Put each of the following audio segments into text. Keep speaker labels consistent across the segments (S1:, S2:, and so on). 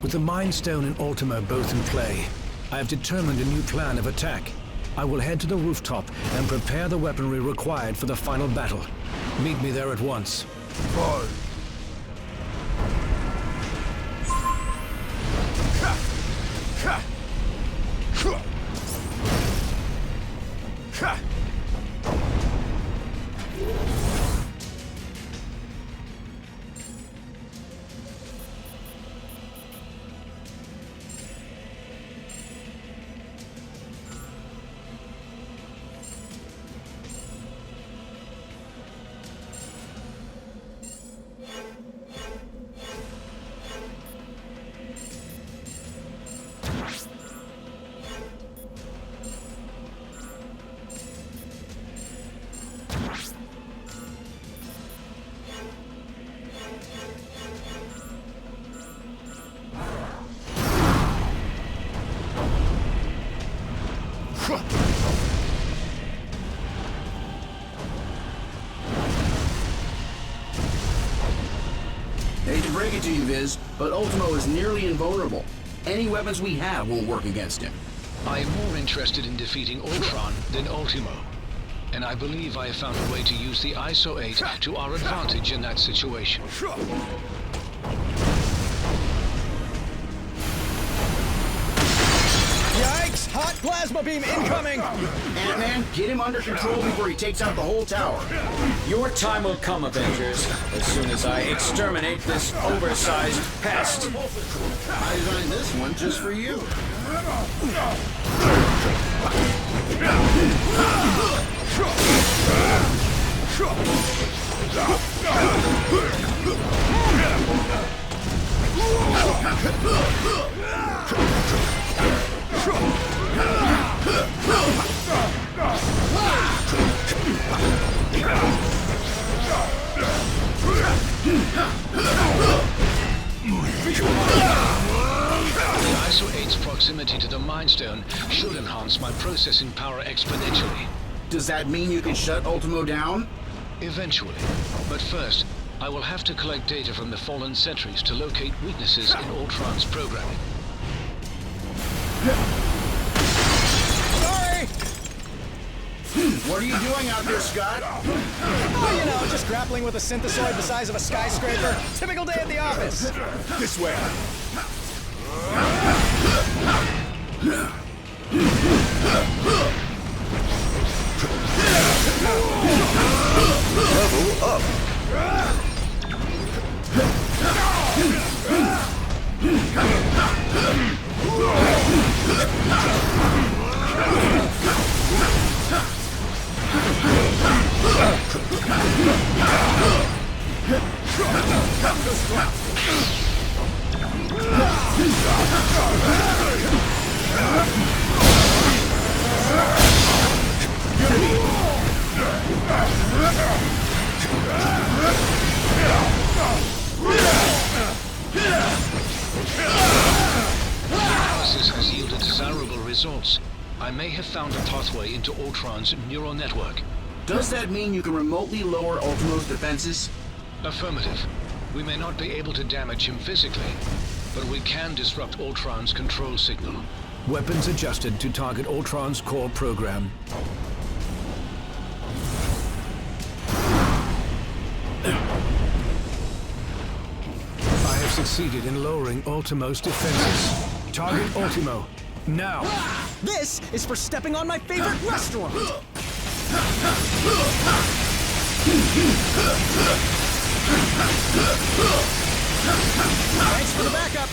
S1: With the Mind Stone and Ultimo both in play, I have determined a new plan of attack. I will head to the rooftop and prepare the weaponry required for the final battle. Meet me there at once.
S2: Hate to break it to you, Viz, but Ultimo is nearly invulnerable. Any weapons we have won't work against him.
S1: I am more interested in defeating Ultron than Ultimo, and I believe I have found a way to use the ISO 8 to our advantage in that situation.
S3: Yikes! Hot plasma beam incoming!
S2: Ant-Man, get him under control before he takes out the whole tower.
S4: Your time will come, Avengers, as soon as I exterminate this oversized pest.
S2: I designed this one just for you.
S1: The ISO 8's proximity to the Mind Stone should enhance my processing power exponentially.
S2: Does that mean you can shut Ultimo down?
S1: Eventually. But first, I will have to collect data from the fallen sentries to locate weaknesses in Ultron's programming.
S3: Sorry!
S2: What are you doing out there, Scott?
S3: Oh, you know, just grappling with a synthesoid the size of a skyscraper. Typical day at the office.
S5: This way. Level up.
S1: Analysis has yielded desirable results. I may have found a pathway into Ultron's neural network.
S2: Does that mean you can remotely lower Ultimo's defenses?
S1: Affirmative. We may not be able to damage him physically, but we can disrupt Ultron's control signal. Weapons adjusted to target Ultron's core program. I have succeeded in lowering Ultimo's defenses. Target Ultimo, now!
S3: This is for stepping on my favorite restaurant! Thanks for the backup!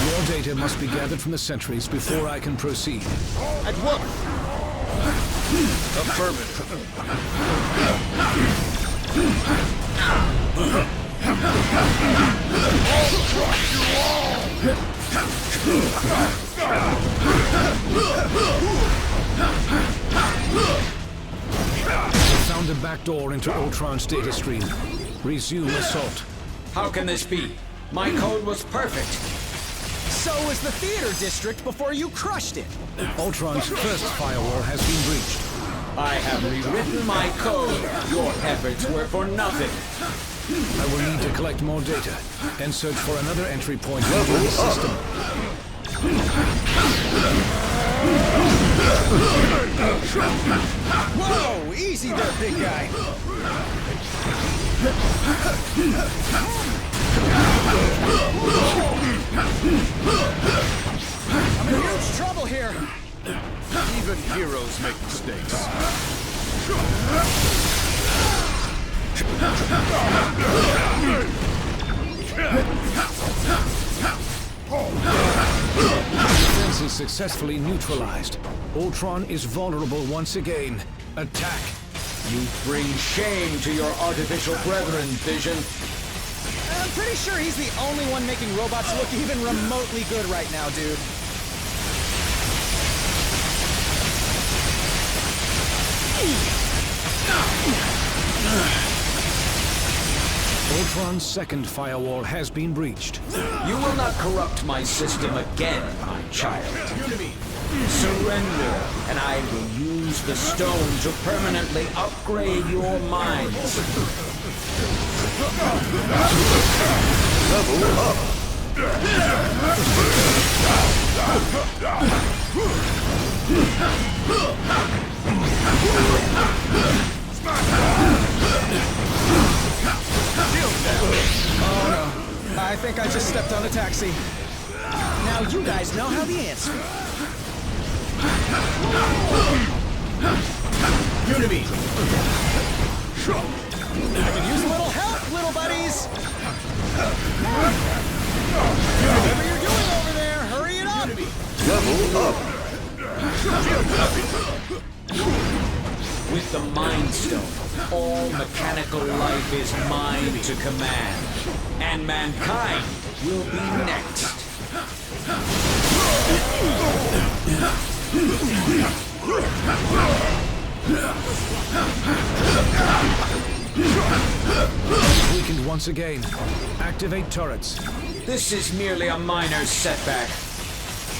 S1: More data must be gathered from the sentries before I can proceed.
S3: At what?
S5: Affirmative.
S1: Found a back door into Ultron's data stream. Resume assault.
S4: How can this be? My code was perfect.
S3: So was the theater district before you crushed it!
S1: Ultron's first firewall has been breached.
S4: I have rewritten my code efforts were for nothing.
S1: I will need to collect more data and search for another entry point into the system.
S3: Whoa! Easy there, big guy! I'm in huge trouble here!
S5: Even heroes make mistakes.
S1: Defense is successfully neutralized. Ultron is vulnerable once again. Attack!
S4: You bring shame to your artificial brethren, Vision.
S3: I'm pretty sure he's the only one making robots look even remotely good right now, dude.
S1: Ultron's second firewall has been breached.
S4: You will not corrupt my system again, my child. Surrender, and I will use the stone to permanently upgrade your minds.
S5: Level up!
S3: Oh no, I think I just stepped on a taxi. Now you guys know how the answer.
S5: Unity!
S3: I could use a little help, little buddies! Whatever you're doing over there, hurry it up!
S5: Level up!
S4: With the Mind Stone, all mechanical life is mine to command, and mankind will be next.
S1: Weakened once again. Activate turrets.
S4: This is merely a minor setback.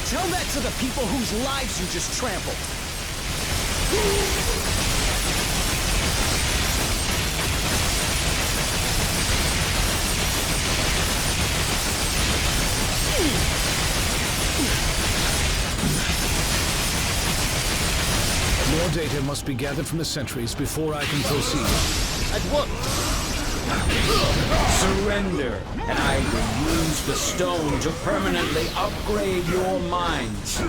S3: Tell that to the people whose lives you just trampled.
S1: More data must be gathered from the sentries before I can proceed.
S5: At once!
S4: Surrender, and I will use the stone to permanently upgrade your minds.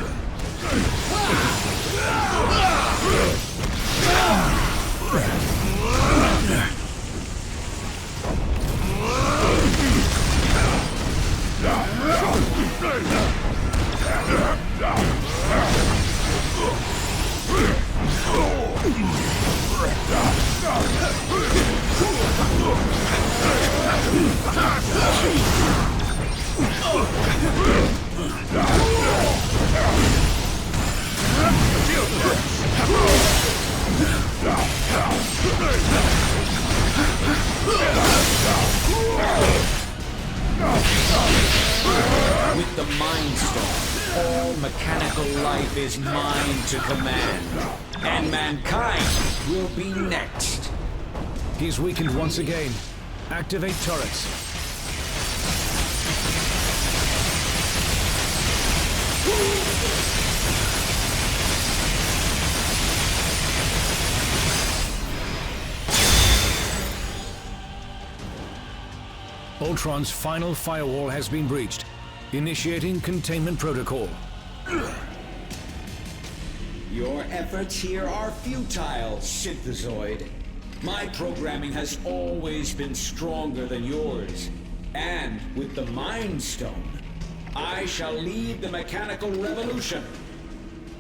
S4: With the Mind Stone, all mechanical life is mine to command, and mankind will be next.
S1: He's weakened once again. Activate turrets. Ultron's final firewall has been breached. Initiating containment protocol.
S4: Your efforts here are futile, Synthezoid. My programming has always been stronger than yours. And with the Mind Stone, I shall lead the mechanical revolution.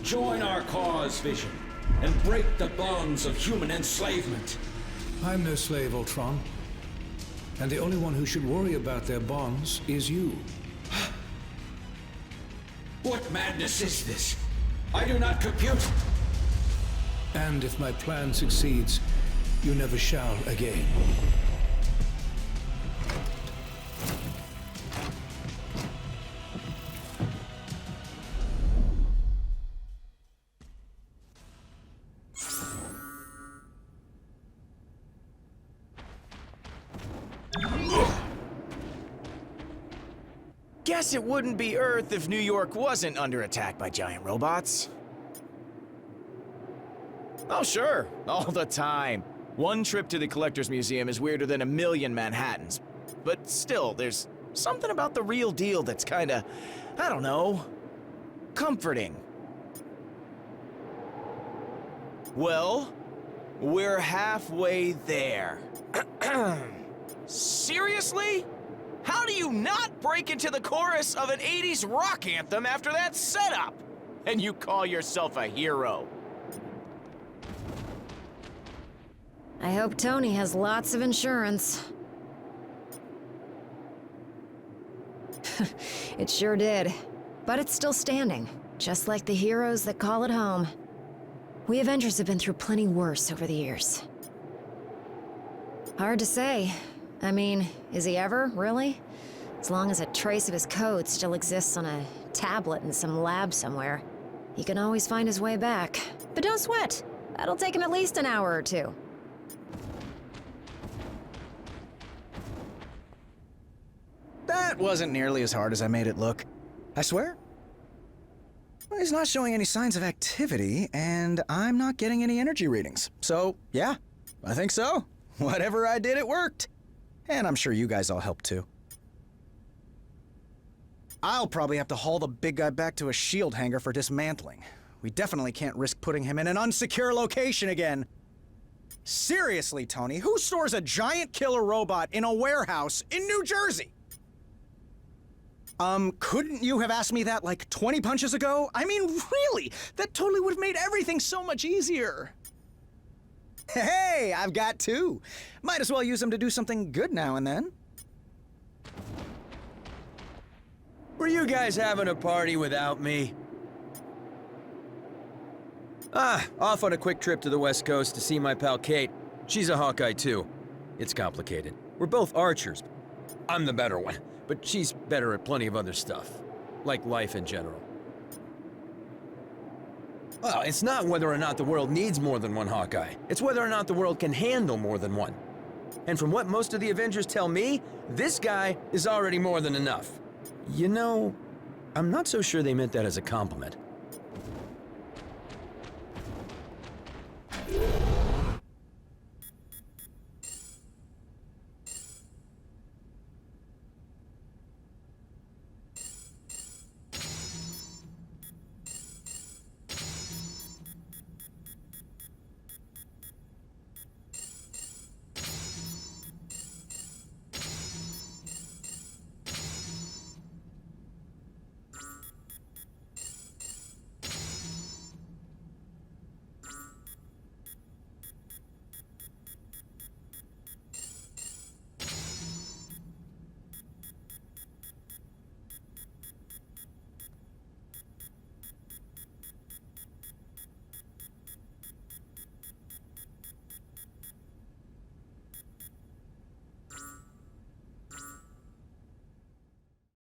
S4: Join our cause, Vision, and break the bonds of human enslavement.
S1: I'm no slave, Ultron. And the only one who should worry about their bonds is you.
S4: What madness is this? I do not compute.
S1: And if my plan succeeds, you never shall again.
S3: Guess it wouldn't be Earth if New York wasn't under attack by giant robots. Oh, sure. All the time. One trip to the Collector's Museum is weirder than a million Manhattans. But still, there's something about the real deal that's kinda, I don't know, comforting. Well, we're halfway there. Seriously? How do you not break into the chorus of an 80s rock anthem after that setup? And you call yourself a hero?
S6: I hope Tony has lots of insurance. It sure did. But it's still standing, just like the heroes that call it home. We Avengers have been through plenty worse over the years. Hard to say. I mean, is he ever, really? As long as a trace of his code still exists on a tablet in some lab somewhere, he can always find his way back. But don't sweat. That'll take him at least an hour or two.
S3: That wasn't nearly as hard as I made it look. I swear. Well, he's not showing any signs of activity, and I'm not getting any energy readings. So, yeah, I think so. Whatever I did, it worked. And I'm sure you guys all helped too. I'll probably have to haul the big guy back to a shield hangar for dismantling. We definitely can't risk putting him in an unsecure location again. Seriously, Tony, who stores a giant killer robot in a warehouse in New Jersey? Couldn't you have asked me that like 20 punches ago? I mean, really? That totally would have made everything so much easier. Hey, I've got two. Might as well use them to do something good now and then.
S7: Were you guys having a party without me? Off on a quick trip to the West Coast to see my pal Kate. She's a Hawkeye too. It's complicated. We're both archers. I'm the better one, but she's better at plenty of other stuff. Like life in general. Well, it's not whether or not the world needs more than one Hawkeye. It's whether or not the world can handle more than one. And from what most of the Avengers tell me, this guy is already more than enough. You know, I'm not so sure they meant that as a compliment.